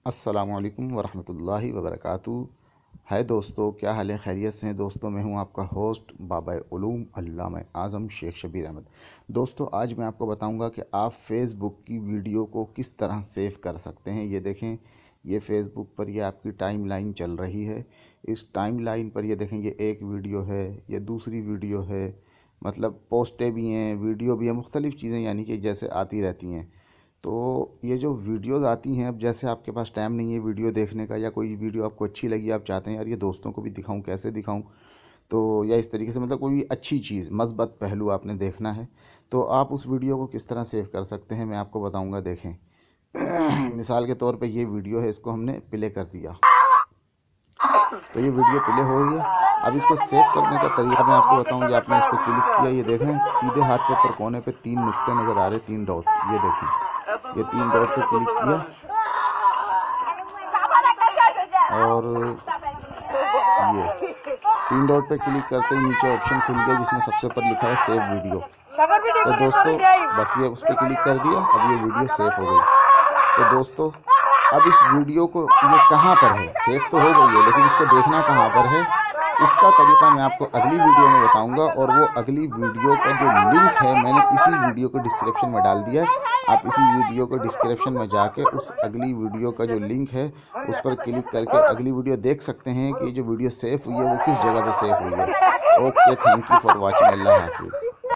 अस्सलामुअलैकुम वरहमतुल्लाहि वबरकातुहू। है दोस्तों, क्या हाल है? खैरियत से हैं दोस्तों? मैं हूं आपका होस्ट बाबा उलूम अल्लामा आज़म शेख शबीर अहमद। दोस्तों, आज मैं आपको बताऊंगा कि आप फेसबुक की वीडियो को किस तरह सेव कर सकते हैं। ये देखें, ये फेसबुक पर ये आपकी टाइम लाइन चल रही है। इस टाइम लाइन पर ये देखें, ये एक वीडियो है, ये दूसरी वीडियो है, मतलब पोस्टें भी हैं, वीडियो भी हैं, मुख्तलिफ़ चीज़ें यानी कि जैसे आती रहती हैं। तो ये जो वीडियोज़ आती हैं, अब जैसे आपके पास टाइम नहीं है वीडियो देखने का, या कोई वीडियो आपको अच्छी लगी, आप चाहते हैं यार ये दोस्तों को भी दिखाऊं, कैसे दिखाऊं, तो या इस तरीके से मतलब कोई भी अच्छी चीज़ मस्बत पहलू आपने देखना है, तो आप उस वीडियो को किस तरह सेव कर सकते हैं मैं आपको बताऊंगा। देखें मिसाल के तौर पे ये वीडियो है, इसको हमने प्ले कर दिया, तो ये वीडियो प्ले हो रही है। अब इसको सेव करने का तरीका मैं आपको बताऊंगा। आपने इस पर क्लिक किया, ये देख रहे हैं सीधे हाथ पे ऊपर कोने पे 3 नुक्ते नज़र आ रहे हैं, 3 डॉट, ये देखें, ये 3 डॉट पे क्लिक किया और ये 3 डॉट पे क्लिक करते ही नीचे ऑप्शन खुल गया जिसमें सबसे ऊपर लिखा है सेव वीडियो। तो दोस्तों बस ये उस पर क्लिक कर दिया, अब ये वीडियो सेव हो गई। तो दोस्तों अब इस वीडियो को ये कहाँ पर है, सेव तो हो गई है लेकिन इसको देखना कहाँ पर है, उसका तरीका मैं आपको अगली वीडियो में बताऊंगा। और वो अगली वीडियो का जो लिंक है मैंने इसी वीडियो को डिस्क्रिप्शन में डाल दिया है। आप इसी वीडियो को डिस्क्रिप्शन में जाके उस अगली वीडियो का जो लिंक है उस पर क्लिक करके अगली वीडियो देख सकते हैं कि जो वीडियो सेव हुई है वो किस जगह पे सेव हुई है। Okay, thank you for watching. अल्लाह हाफिज़।